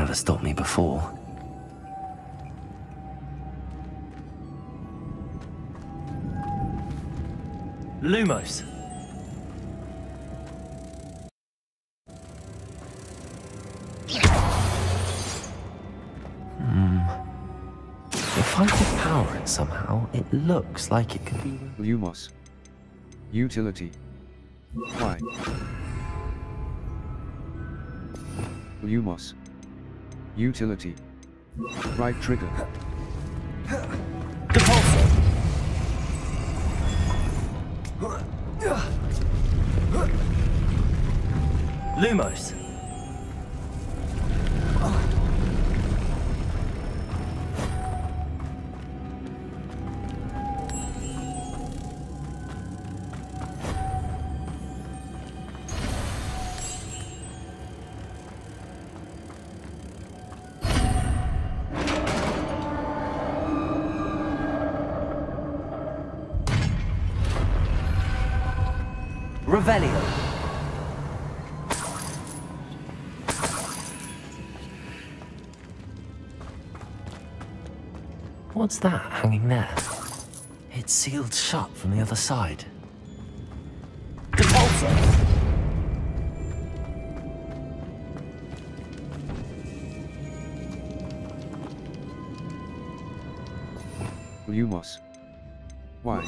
never stopped me before. Lumos. If I could power it somehow, it looks like it could be... Lumos. Utility. Why? Lumos. Utility. Right trigger. Depulsor. Lumos. Revelio. What's that hanging there? It's sealed shut from the other side. Depulsor. Lumos. Why?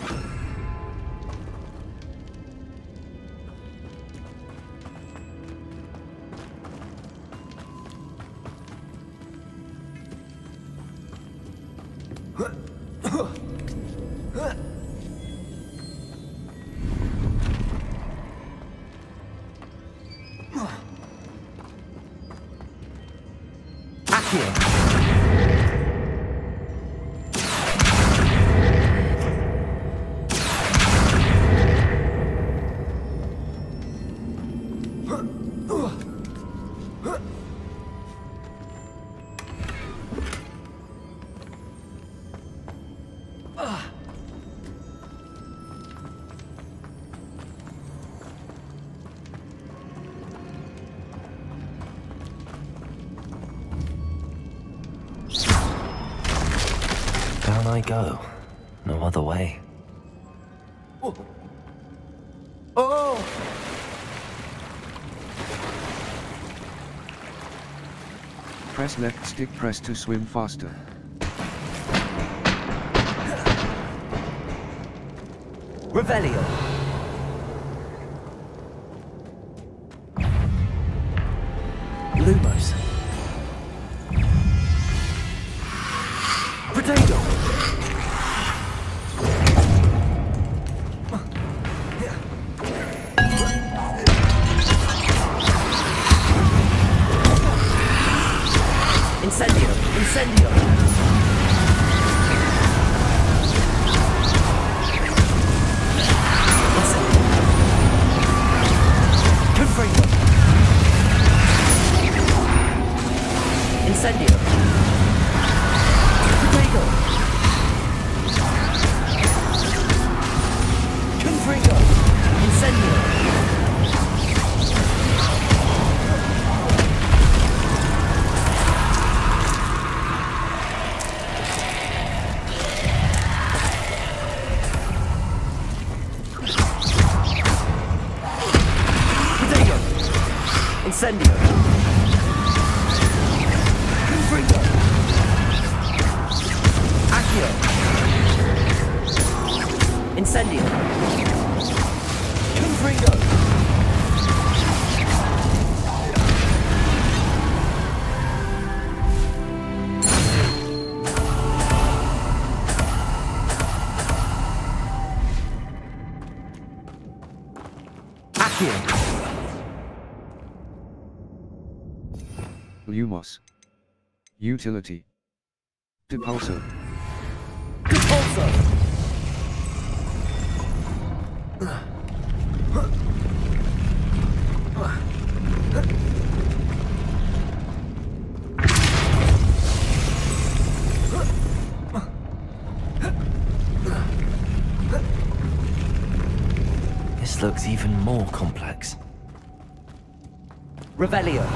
Down I go. No other way. Oh! Oh! Press left stick press to swim faster. Revelio. Lumos. Potato. Incendio. Incendio. Confringo. Incendio. Potato. Confringo. Incendio. Incendio. Confringo. Accio. Incendio. Confringo. Accio. Lumos. Utility. Depulsor. Depulsor. This looks even more complex. Revelio.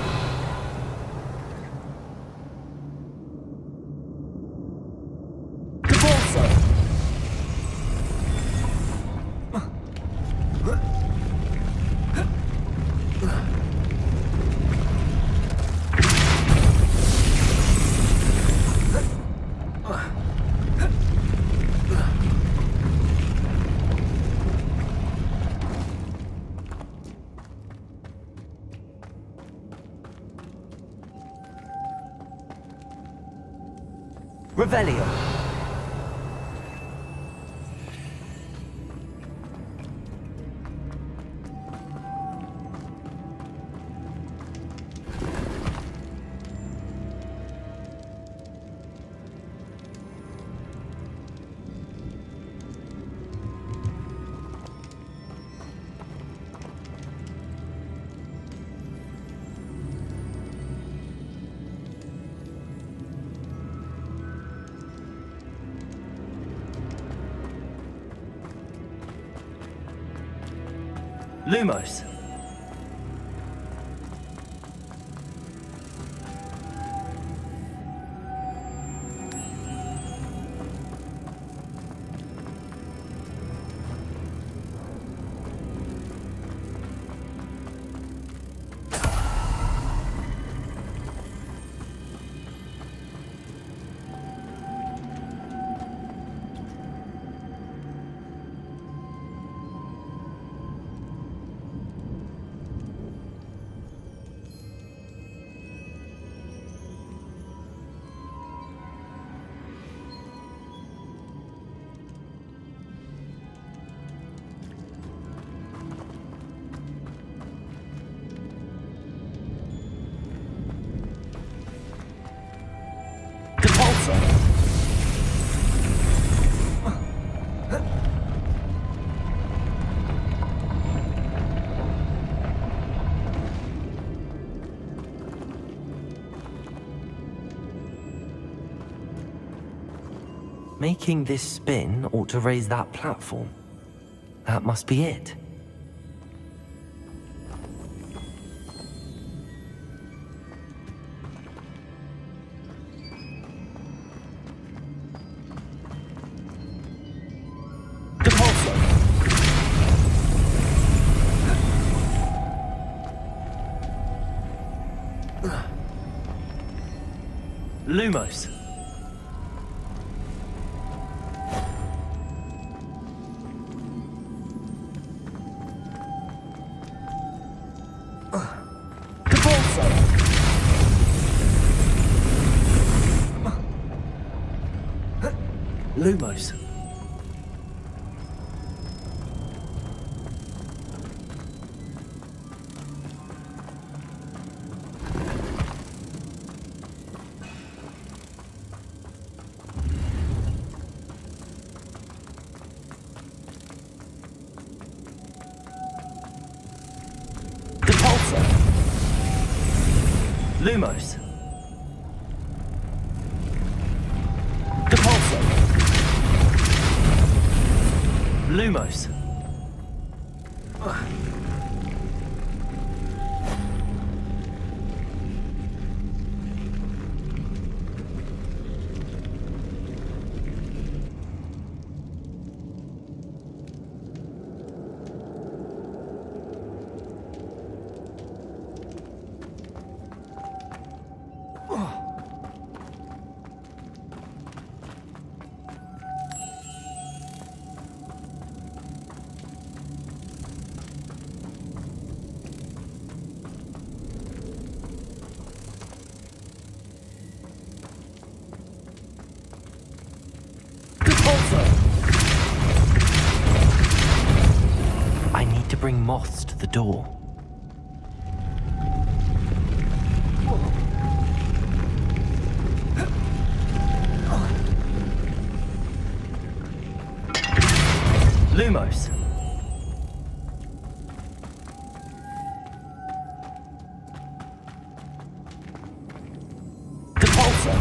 Revelio. Lumos. Making this spin ought to raise that platform. That must be it. Lumos. Lumos. Lumos. Depulso. Lumos. I need to bring moths to the door. Lumos. Depulso.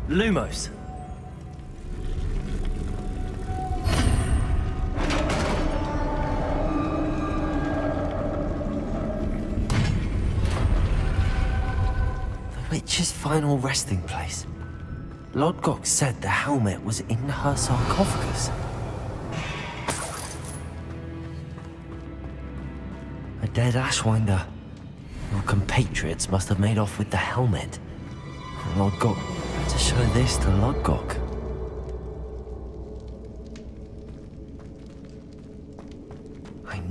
Lumos. The witch's final resting place. Lodgok said the helmet was in her sarcophagus. A dead Ashwinder. Your compatriots must have made off with the helmet. Lodgok to show this to Lodgok.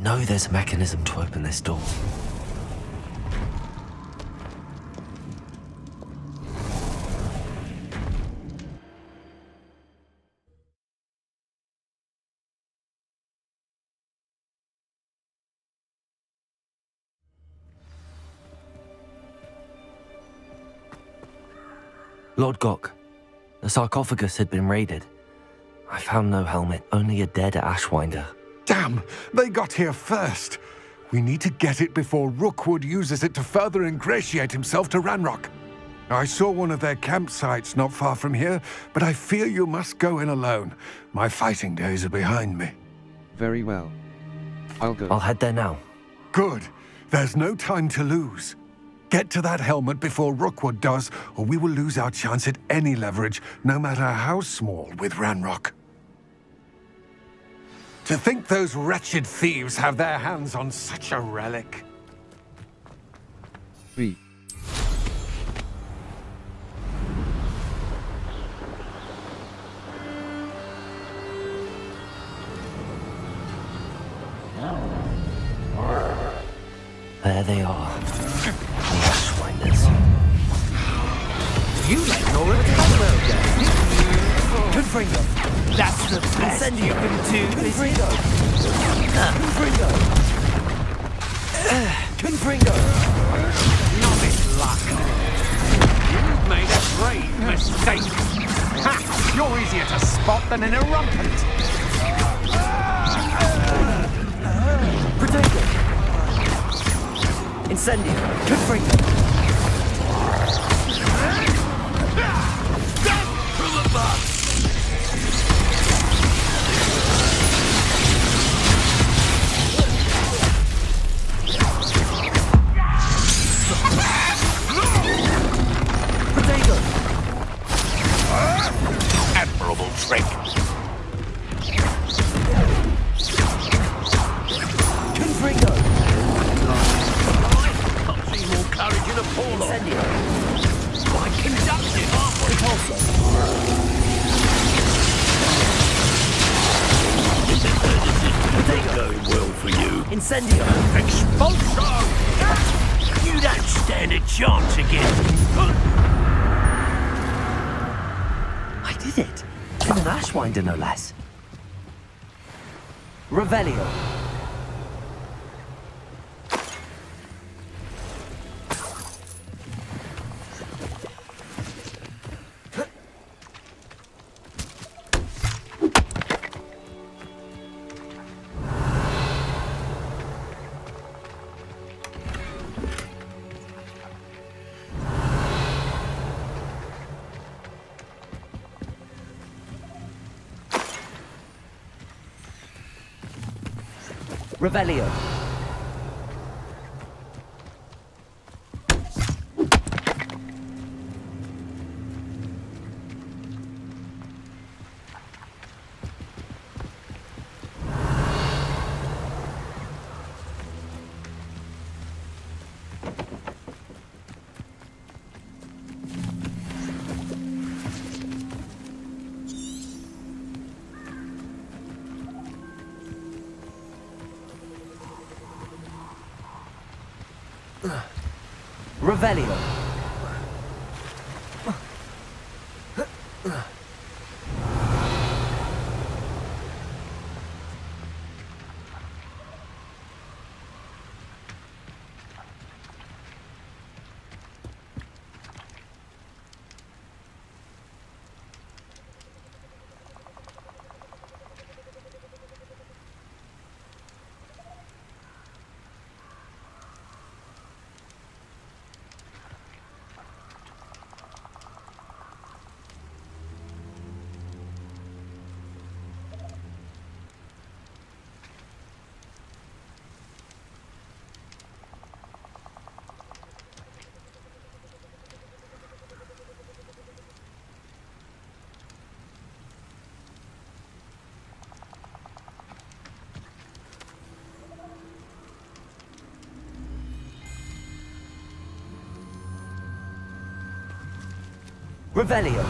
know there's a mechanism to open this door. Lord Gok, the sarcophagus had been raided. I found no helmet, only a dead Ashwinder. Damn! They got here first! We need to get it before Rookwood uses it to further ingratiate himself to Ranrock. I saw one of their campsites not far from here, but I fear you must go in alone. My fighting days are behind me. Very well. I'll go. I'll head there now. Good. There's no time to lose. Get to that helmet before Rookwood does, or we will lose our chance at any leverage, no matter how small, with Ranrock. To think those wretched thieves have their hands on such a relic. We. There they are. The Ashwinders. You let Nora Cadwell go. Confringo! That's the best you can do, Confringo! Confringo! Confringo! Novice luck. You've made a grave mistake. Ha! You're easier to spot than an irrumpent. Protego! Incendio! Confringo! From above. Protego! Admirable trick. Confringo! I've seen more courage in a Paulo. Incendio! I conduct it, aren't we? Repulso! Going well for you. Incendio! Expulso! You don't stand a chance again. I did it! With an Ashwinder, no less. Revelio! Revelio. Revelio. Revelio.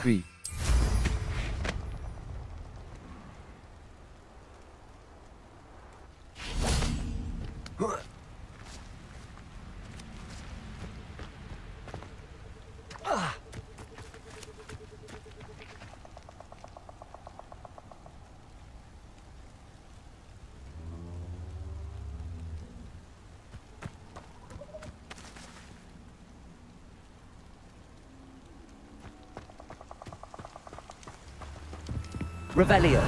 3. Revelio.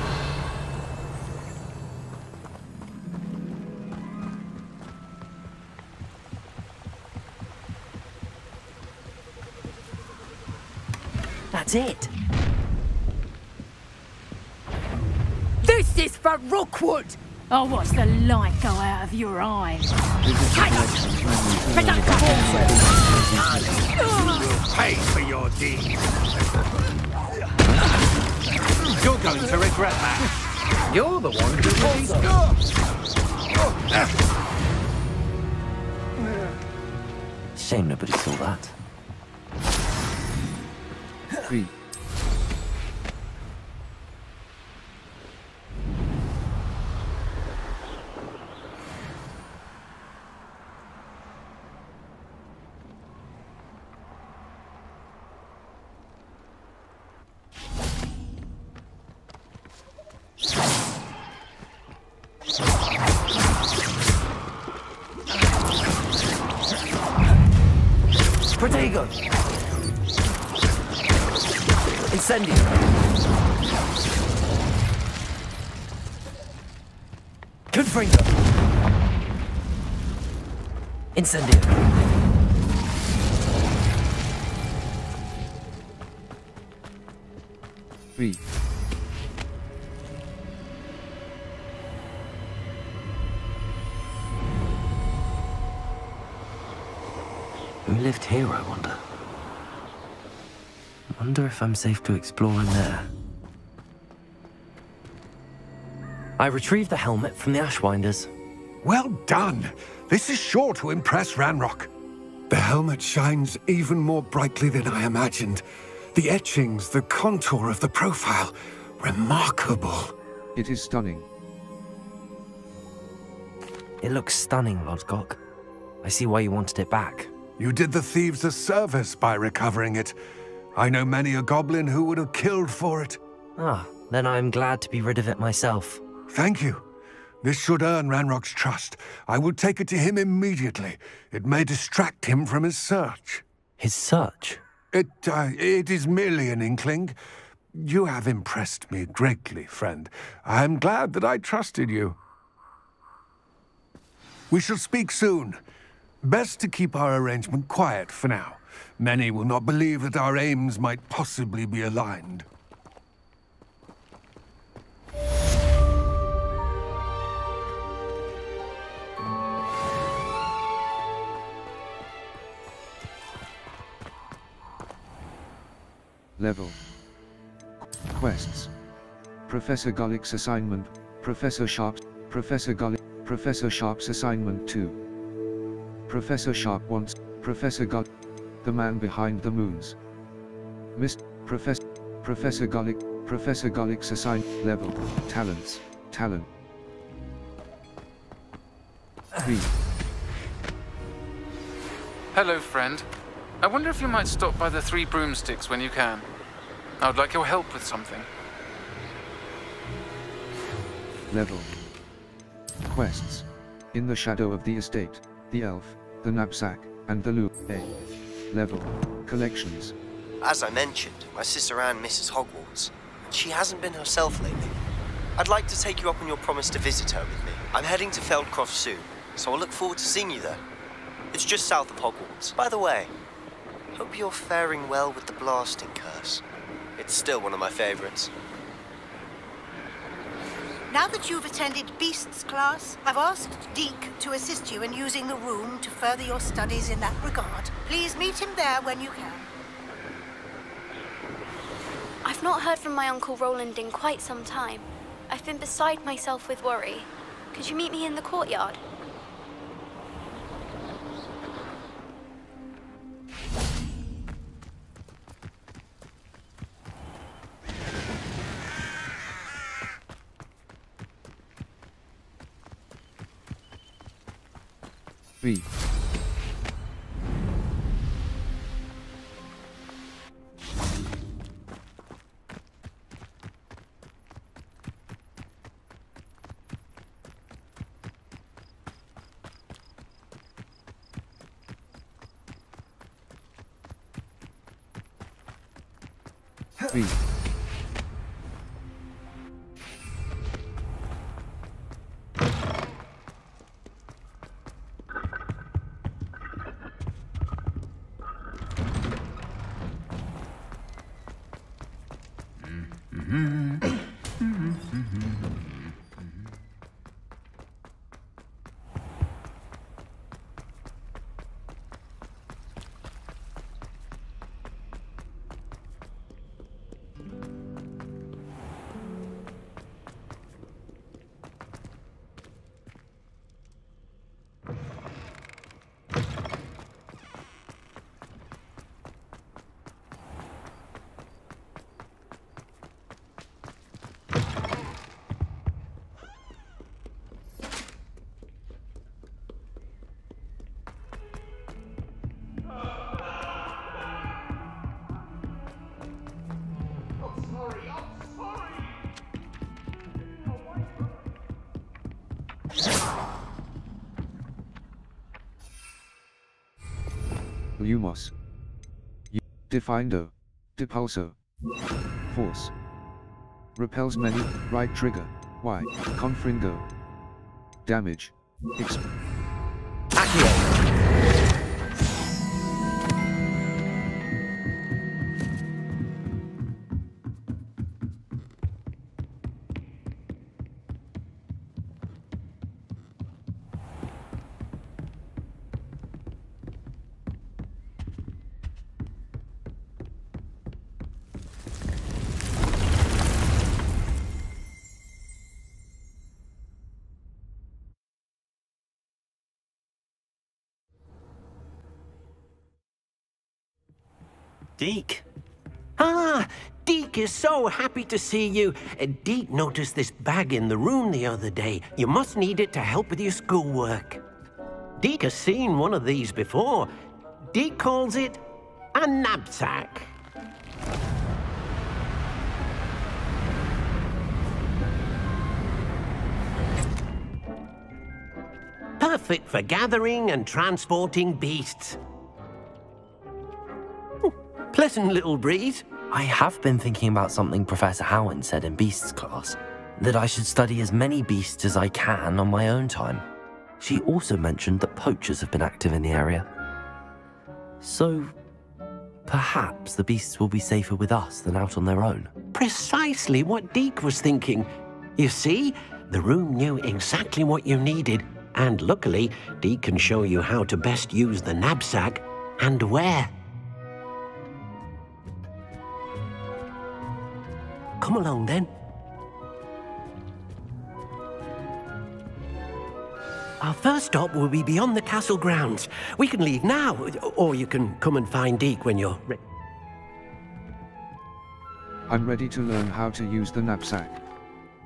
That's it. This is for Rookwood! I'll watch the light go out of your eyes. Pay for your deeds. You're going to regret that. You're the one who Shame nobody saw that. 3. Protego! Incendio! Confringo! Incendio! 3. Who lived here, I wonder? Wonder if I'm safe to explore in there. I retrieved the helmet from the Ashwinders. Well done! This is sure to impress Ranrock. The helmet shines even more brightly than I imagined. The etchings, the contour of the profile, remarkable. It is stunning. It looks stunning, Lodgok. I see why you wanted it back. You did the thieves a service by recovering it. I know many a goblin who would have killed for it. Ah, then I'm glad to be rid of it myself. Thank you. This should earn Ranrock's trust. I will take it to him immediately. It may distract him from his search. His search? It is merely an inkling. You have impressed me greatly, friend. I am glad that I trusted you. We shall speak soon. Best to keep our arrangement quiet for now. Many will not believe that our aims might possibly be aligned. Level. Quests. Professor Gollick's assignment. Professor Sharp's assignment 2. Professor Sharp wants Professor Gollick, the man behind the moons. Professor Gollick's assigned level. Talents. Talent. 3. Hello, friend. I wonder if you might stop by the Three Broomsticks when you can. I would like your help with something. Level. Quests. In the shadow of the estate, the elf, the knapsack, and the loop. A. Level. Collections. As I mentioned, my sister Anne misses Hogwarts, and she hasn't been herself lately. I'd like to take you up on your promise to visit her with me. I'm heading to Feldcroft soon, so I'll look forward to seeing you there. It's just south of Hogwarts. By the way, hope you're faring well with the blasting curse. It's still one of my favorites. Now that you've attended Beasts class, I've asked Deke to assist you in using the room to further your studies in that regard. Please meet him there when you can. I've not heard from my Uncle Roland in quite some time. I've been beside myself with worry. Could you meet me in the courtyard? 3. Three. Lumos. Defindo. Depulso. Force. Repels many. Right trigger. Y. Confringo. Damage. Accio. Deke. Ah, Deke is so happy to see you. Deke noticed this bag in the room the other day. You must need it to help with your schoolwork. Deke has seen one of these before. Deke calls it a knapsack. Perfect for gathering and transporting beasts. Pleasant little breeze. I have been thinking about something Professor Howard said in Beasts class, that I should study as many beasts as I can on my own time. She also mentioned that poachers have been active in the area. So, perhaps the beasts will be safer with us than out on their own. Precisely what Deke was thinking. You see, the room knew exactly what you needed, and luckily, Deke can show you how to best use the knapsack and where. Come along, then. Our first stop will be beyond the castle grounds. We can leave now, or you can come and find Deke when you're ready. I'm ready to learn how to use the knapsack.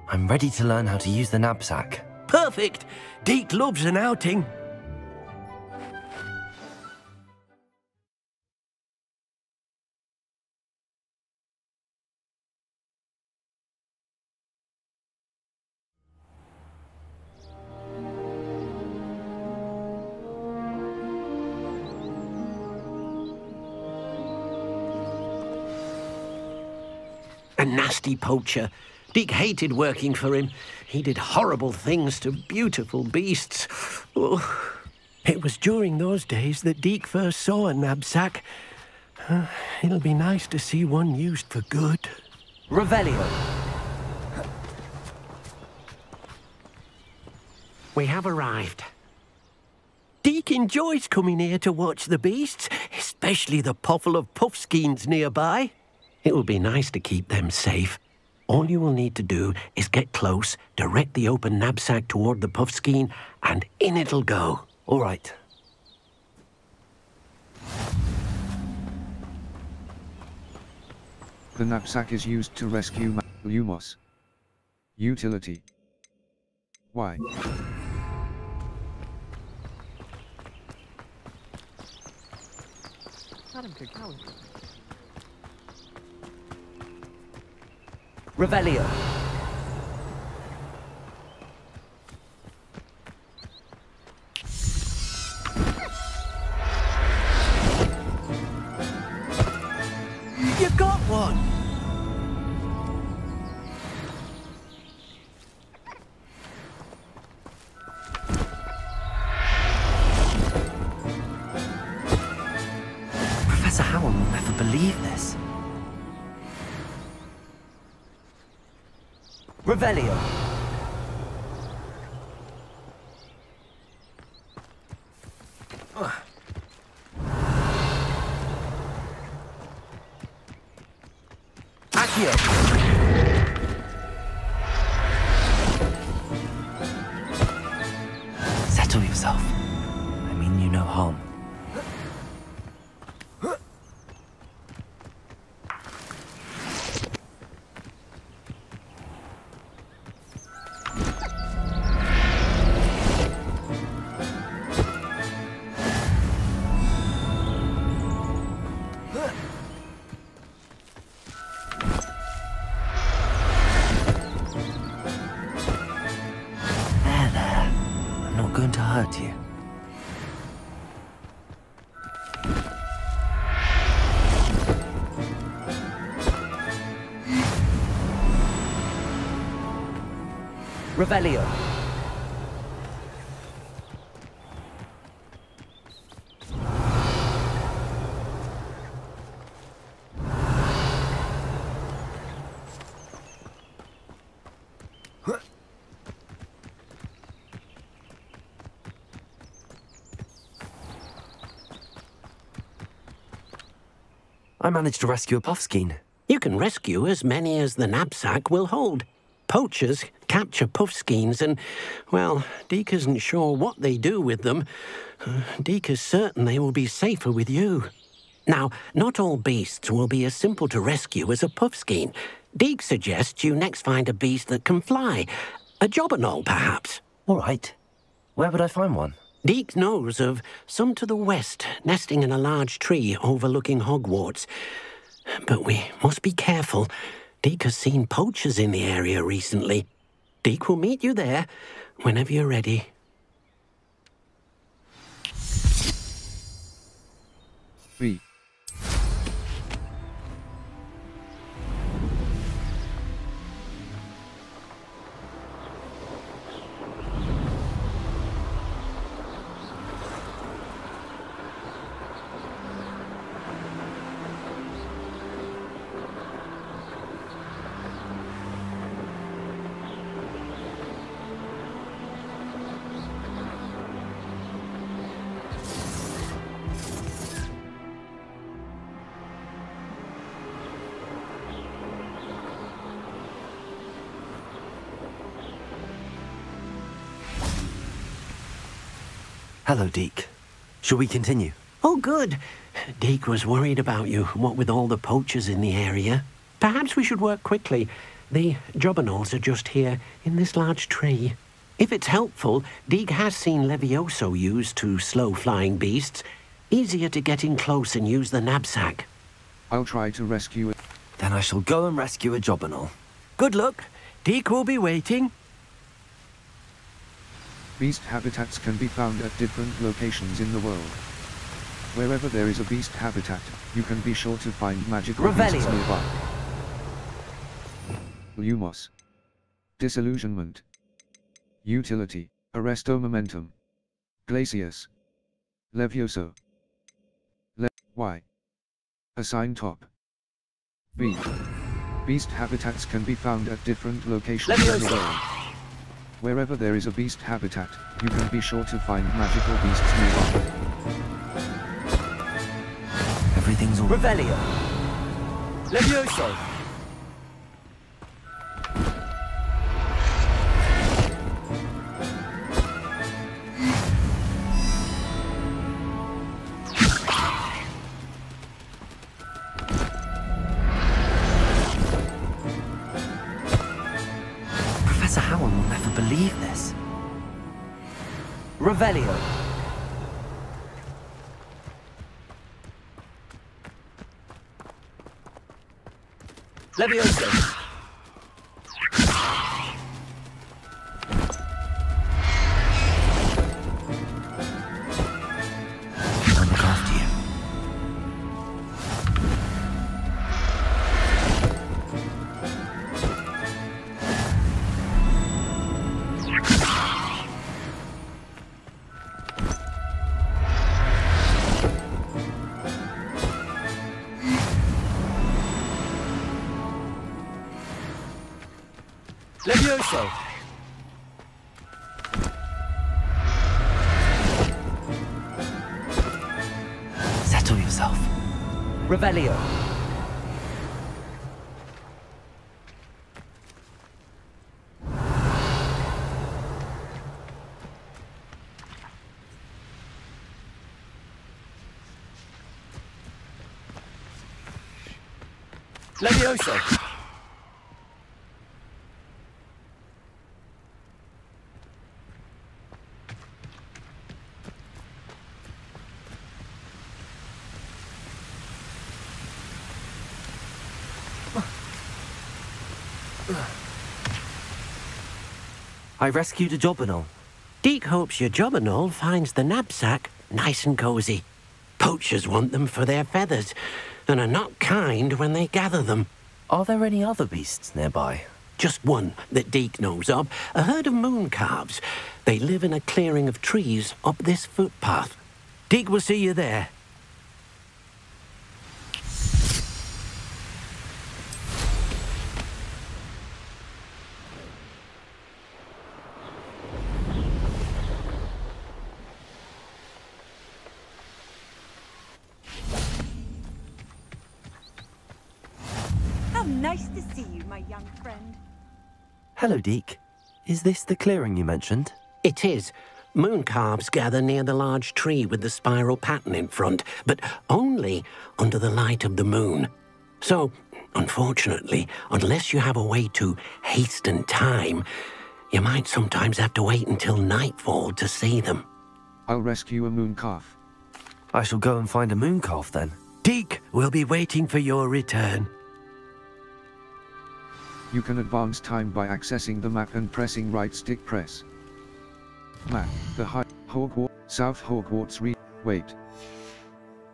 I'm ready to learn how to use the knapsack. Perfect! Deke loves an outing. A nasty poacher. Deke hated working for him. He did horrible things to beautiful beasts. Oh, it was during those days that Deke first saw a knapsack. It'll be nice to see one used for good. Revelio. We have arrived. Deke enjoys coming here to watch the beasts, especially the poffle of puffskeins nearby. It will be nice to keep them safe. All you will need to do is get close, direct the open knapsack toward the puffskein, and in it'll go. All right. The knapsack is used to rescue Lumos. Utility. Y. Revelio. You got one! Professor Howell will never believe this. Revelio. Accio! Settle yourself. I mean you no harm. Going to hurt you. Revelio. I managed to rescue a puffskein. You can rescue as many as the knapsack will hold. Poachers capture puffskeins and, well, Deke isn't sure what they do with them. Deke is certain they will be safer with you. Now, not all beasts will be as simple to rescue as a puffskein. Deke suggests you next find a beast that can fly. A jobberknoll, perhaps. All right. Where would I find one? Deke knows of some to the west, nesting in a large tree overlooking Hogwarts. But we must be careful. Deke has seen poachers in the area recently. Deke will meet you there whenever you're ready. B. Hello, Deke. Shall we continue? Oh, good. Deke was worried about you, what with all the poachers in the area. Perhaps we should work quickly. The jobbernolls are just here, in this large tree. If it's helpful, Deke has seen Levioso used to slow flying beasts. Easier to get in close and use the knapsack. I'll try to rescue it. Then I shall go and rescue a jobberknoll. Good luck. Deke will be waiting. Beast habitats can be found at different locations in the world. Wherever there is a beast habitat, you can be sure to find magical beasts nearby. Lumos. Disillusionment. Utility. Arresto momentum. Glacius. Levioso. Y. Assign top. B. Beast habitats can be found at different locations in the world. Wherever there is a beast habitat, you can be sure to find magical beasts nearby. Everything's all... Revelio. Levioso. Professor Howell will never believe this. Revelio. Levioso! I'll look after you. Levioso! Settle yourself. Revelio! Levioso! I rescued a Jobberknoll. Deke hopes your Jobberknoll finds the knapsack nice and cozy. Poachers want them for their feathers, and are not kind when they gather them. Are there any other beasts nearby? Just one that Deke knows of, a herd of moon calves. They live in a clearing of trees up this footpath. Deke will see you there. How nice to see you, my young friend. Hello, Deke. Is this the clearing you mentioned? It is. Moon calves gather near the large tree with the spiral pattern in front, but only under the light of the moon. So, unfortunately, unless you have a way to hasten time, you might sometimes have to wait until nightfall to see them. I'll rescue a moon calf. I shall go and find a moon calf then. Deke will be waiting for your return. You can advance time by accessing the map and pressing right stick press. Map, the Hogwarts, South Hogwarts wait.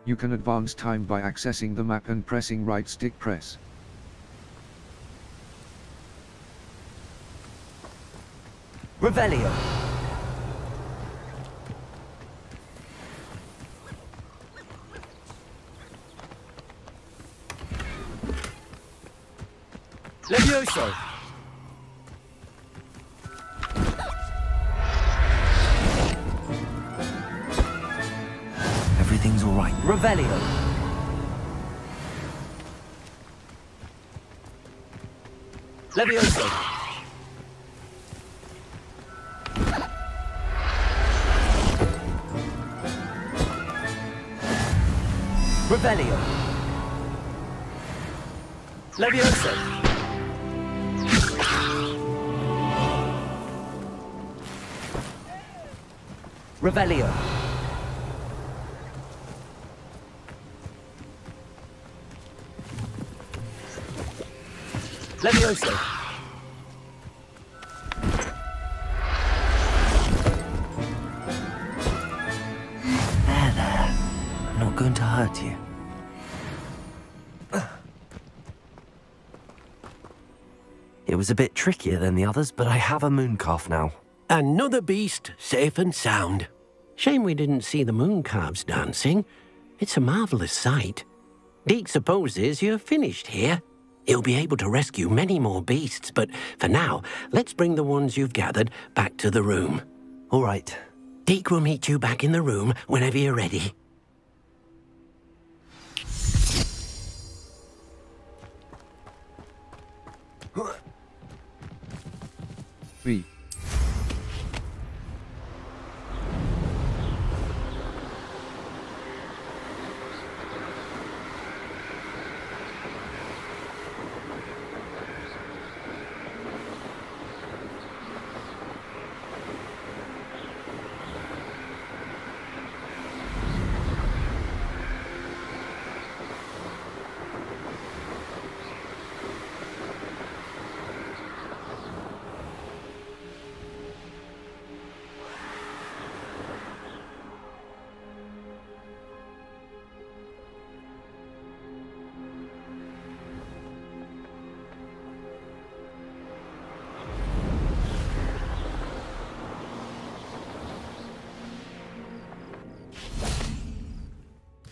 You can advance time by accessing the map and pressing right stick press. Revelio. Levioso! Everything's all right. Revelio! Levioso! Revelio! Levioso! Revelio. Levioso. There. I'm not going to hurt you. It was a bit trickier than the others, but I have a moon calf now. Another beast, safe and sound. Shame we didn't see the moon calves dancing. It's a marvellous sight. Deke supposes you're finished here. He'll be able to rescue many more beasts, but for now, let's bring the ones you've gathered back to the room. All right. Deke will meet you back in the room whenever you're ready. B.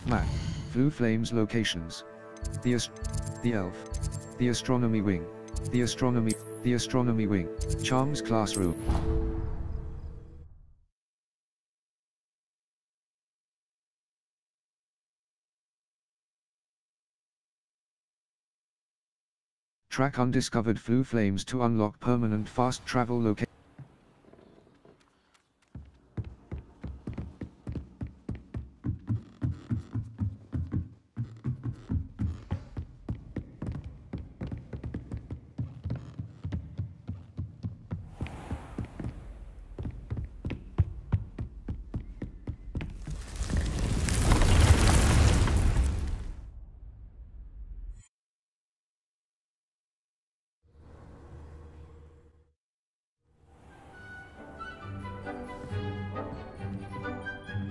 Map. Blue Flames locations. The Elf. The Astronomy Wing. The Astronomy Wing. Charms Classroom. Track undiscovered Blue Flames to unlock permanent fast travel location.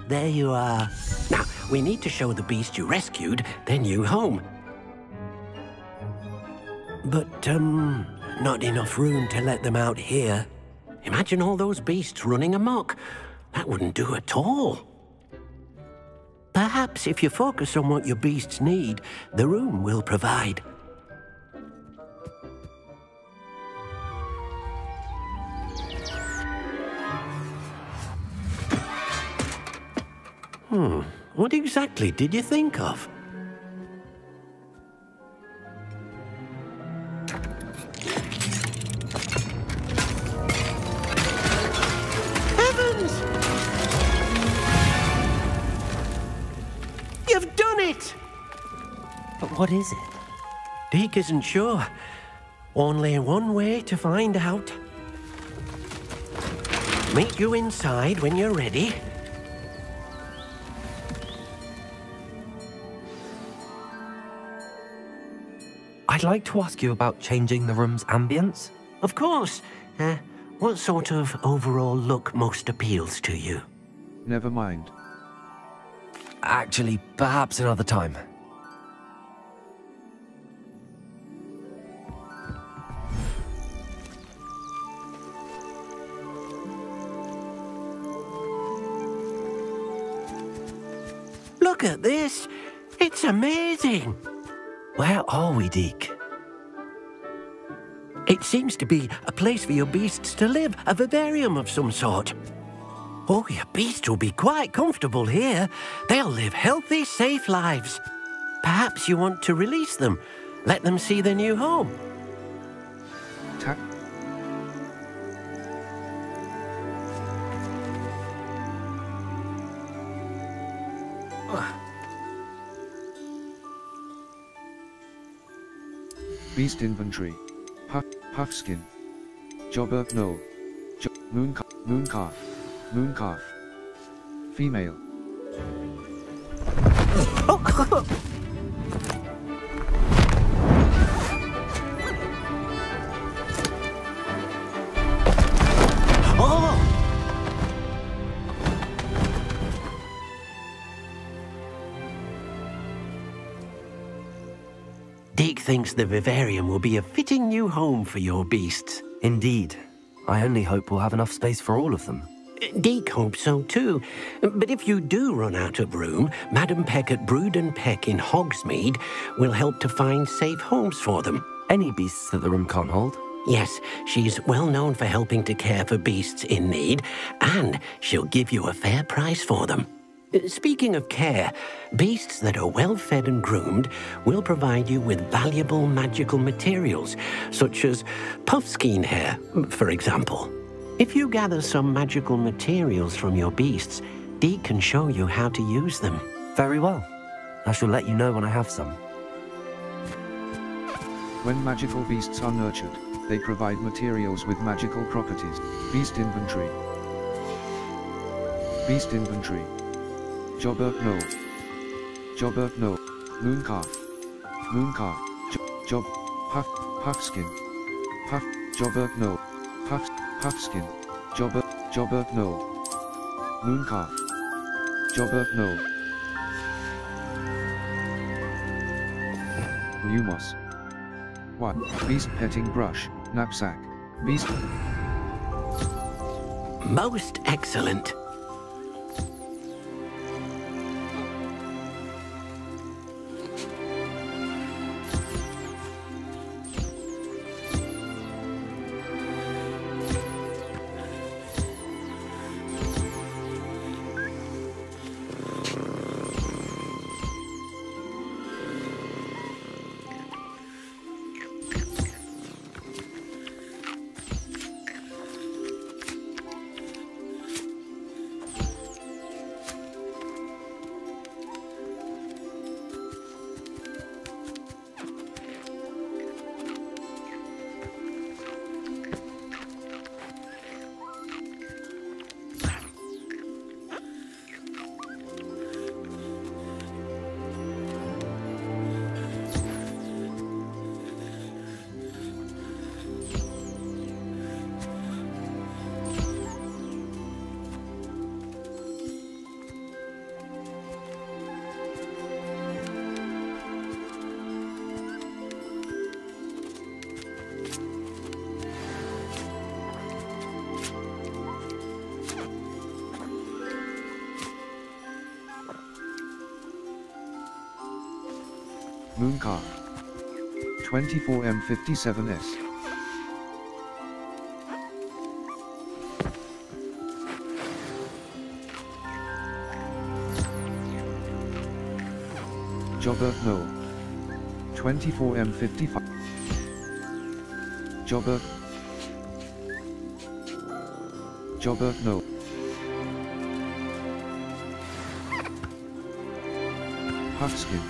There you are. Now, we need to show the beast you rescued their new home. But, not enough room to let them out here. Imagine all those beasts running amok. That wouldn't do at all. Perhaps if you focus on what your beasts need, the room will provide. What exactly did you think of? Heavens! You've done it! But what is it? Deke isn't sure. Only one way to find out. Meet you inside when you're ready. I'd like to ask you about changing the room's ambience. Of course. What sort of overall look most appeals to you? Never mind. Actually, perhaps another time. Look at this. It's amazing. Where are we, Deke? It seems to be a place for your beasts to live, a vivarium of some sort. Oh, your beasts will be quite comfortable here. They'll live healthy, safe lives. Perhaps you want to release them, let them see their new home. Beast inventory. Puffskin. Jobber Knoll. Mooncalf. Mooncalf. Female. Deke thinks the vivarium will be a fitting new home for your beasts. Indeed. I only hope we'll have enough space for all of them. Deke hopes so too. But if you do run out of room, Madam Peck at Brood and Peck in Hogsmeade will help to find safe homes for them. Any beasts that the room can't hold? Yes, she's well known for helping to care for beasts in need, and she'll give you a fair price for them. Speaking of care, beasts that are well fed and groomed will provide you with valuable magical materials, such as puffskein hair, for example. If you gather some magical materials from your beasts, Deke can show you how to use them. Very well. I shall let you know when I have some. When magical beasts are nurtured, they provide materials with magical properties. Beast inventory. Beast inventory. Jobber Knoll. Jobber Knoll. Mooncalf. Mooncalf. Puffskin. Jobber Knoll. Puffskin. Jobber Knoll. Mooncalf. Jobber Knoll. Lumos. 1. Beast petting brush. Knapsack. Beast. Most excellent. Mooncar. 24M57S. Jobber, no. 24M55. Jobber. Jobber, no. Puffskin.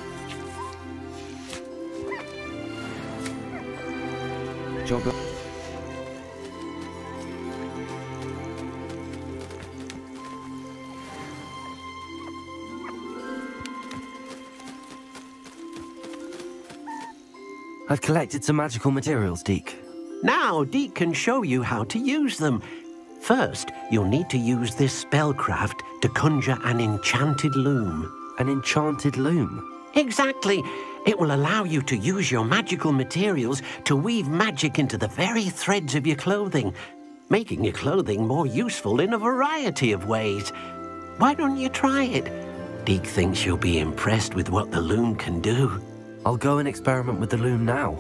Jobber. I've collected some magical materials, Deke. Now, Deke can show you how to use them. First, you'll need to use this spellcraft to conjure an enchanted loom. An enchanted loom? Exactly. It will allow you to use your magical materials to weave magic into the very threads of your clothing, making your clothing more useful in a variety of ways. Why don't you try it? Deke thinks you'll be impressed with what the loom can do. I'll go and experiment with the loom now.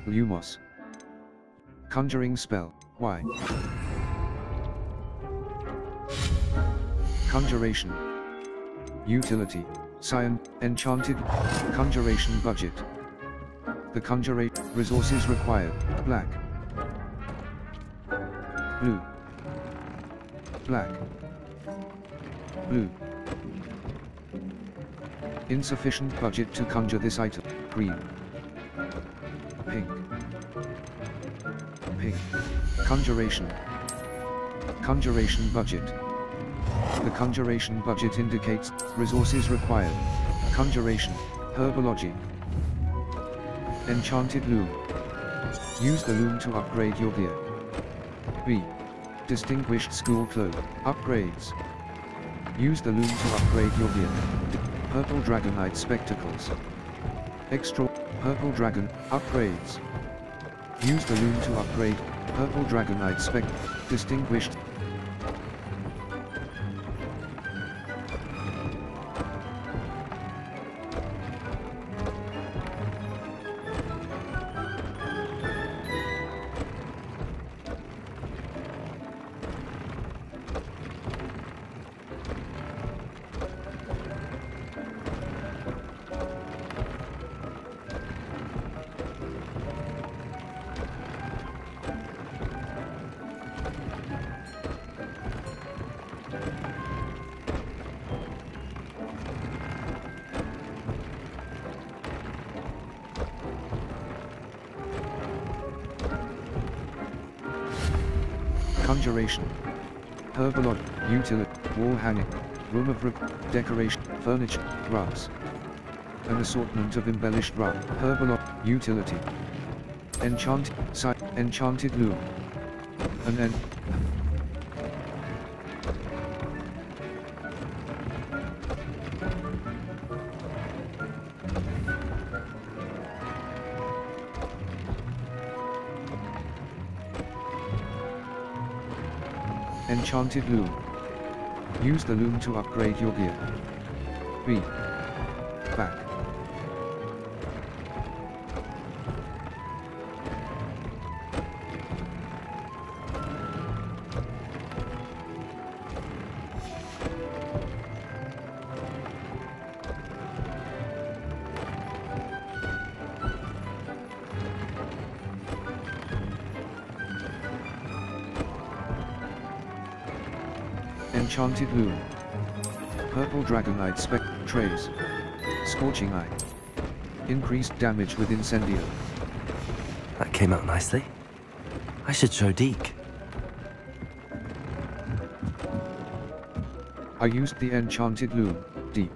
Lumos. Conjuring spell. Why? Conjuration. Utility. Science. Enchanted. Conjuration budget. The conjurate. Resources required. Black. Blue. Black. Blue. Insufficient budget to conjure this item. Green. Pink. Pink. Conjuration. Conjuration budget. The conjuration budget indicates resources required. Conjuration. Herbology. Enchanted loom. Use the loom to upgrade your gear. B. Distinguished school cloak. Upgrades. Use the loom to upgrade your gear. Purple Dragonite spectacles. Extra. Purple Dragon. Upgrades. Use the loom to upgrade. Purple Dragonite spec. Distinguished. Conjuration. Herbology. Utility. Wall hanging. Room of decoration. Furniture. Rugs. An assortment of embellished rug. Herbology. Utility. Enchanted loom. An Enchanted loom. Use the loom to upgrade your gear. B. Back. Enchanted loom. Purple Dragonite spec. Trays. Scorching eye. Increased damage with incendio. That came out nicely. I should show Deke. I used the enchanted loom, Deke.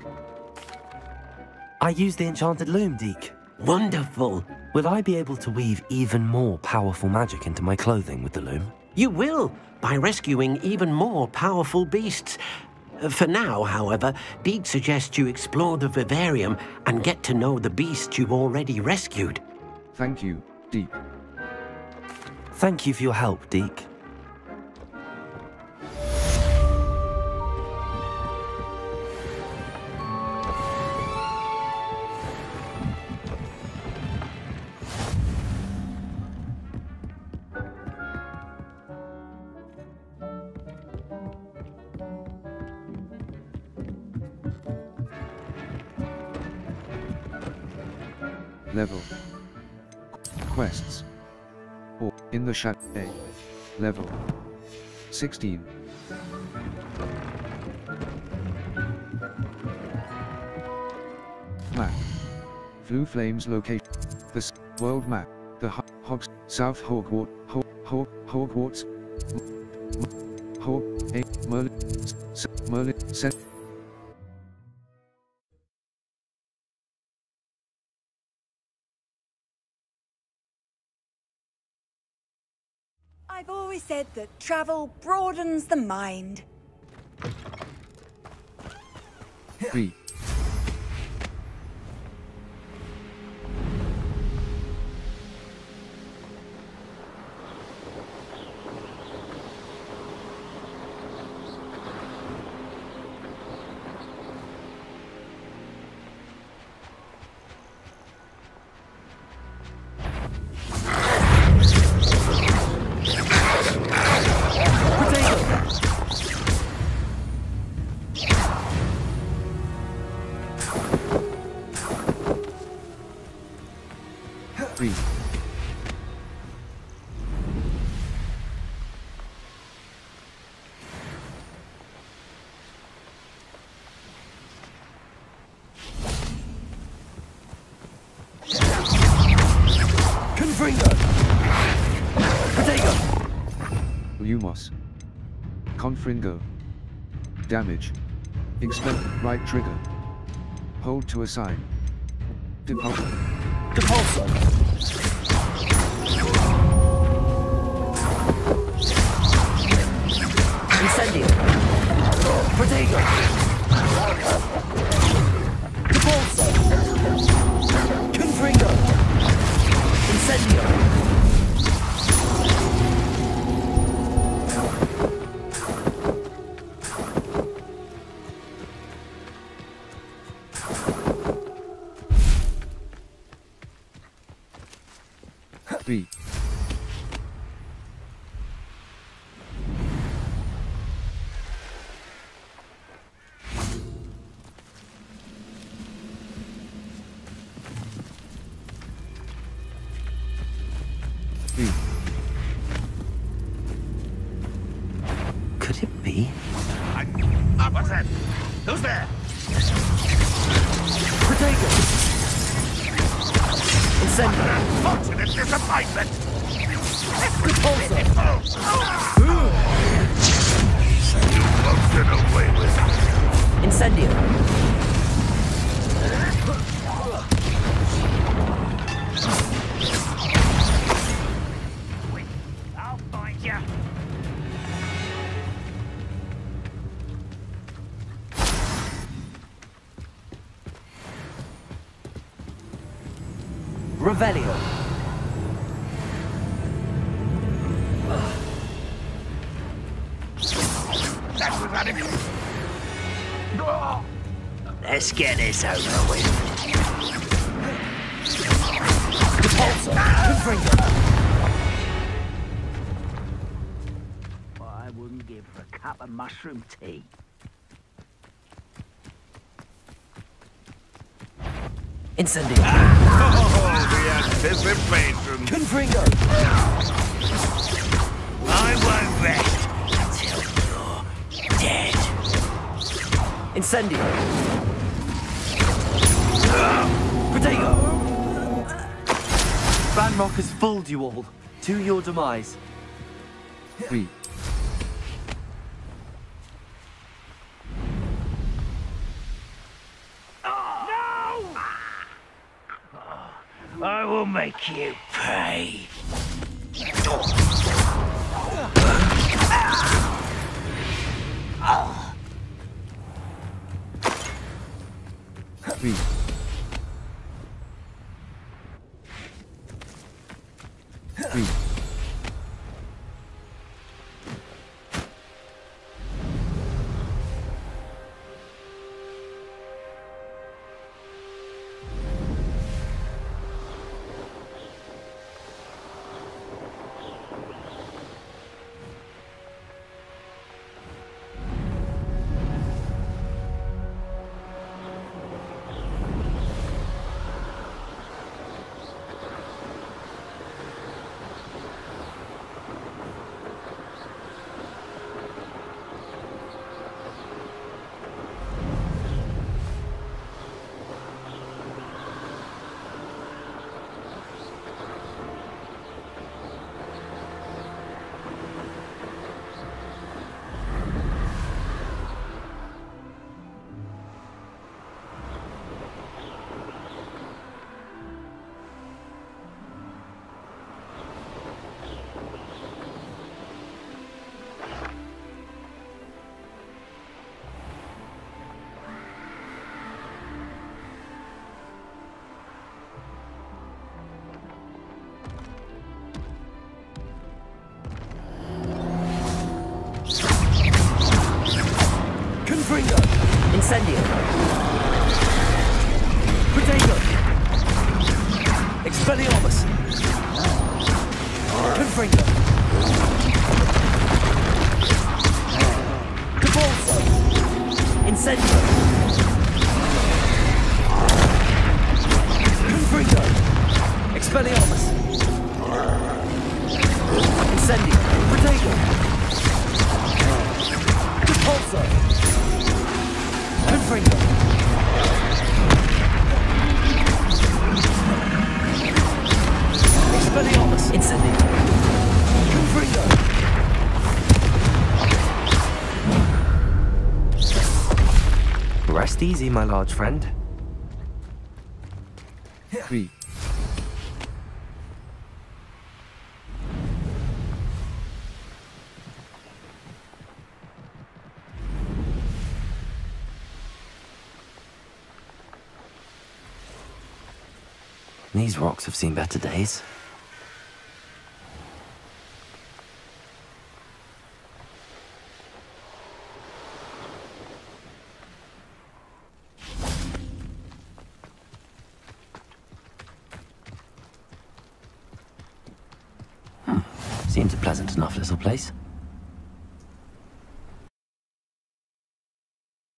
I used the enchanted loom, Deke. Wonderful. Will I be able to weave even more powerful magic into my clothing with the loom? You will, by rescuing even more powerful beasts. For now, however, Deek suggests you explore the vivarium and get to know the beasts you've already rescued. Thank you, Deek. Thank you for your help, Deek. Level. Quests. Or, in the shadow. Level. 16. Map. Blue Flames location. The world map. The Hogs. South Hogwarts. Hogwarts. Merlin. I've always said that travel broadens the mind. 3. Lumos. Confringo. Damage. Expect right trigger. Hold to assign. Depulso. Incendio. Protego. Depulso. Confringo. Incendio. Could it be? What's that? Who's there? Protego! Incendio! Fortunate disappointment! Repulsor! You won't get away with it. Incendio! I'll find you. Revelio. That was out of you. Let's get this over with. Repulsor. I wouldn't give for a cup of mushroom tea. Incendio. Oh, the anticipation. Confringo. I won't rest until you're dead. Incendio. Protego. Ranrock has fooled you all. To your demise. 3. I will make you pay. 3. Incendio. Potato. Expelliarmus. Confringo. Cabalso. Incendio. Confringo. Expelliarmus. Incendio. Potato. Cabalso. Confringo. Expelliarmus. Incendio. Confringo. Rest easy, my large friend. 3. These rocks have seen better days. Seems a pleasant enough little place.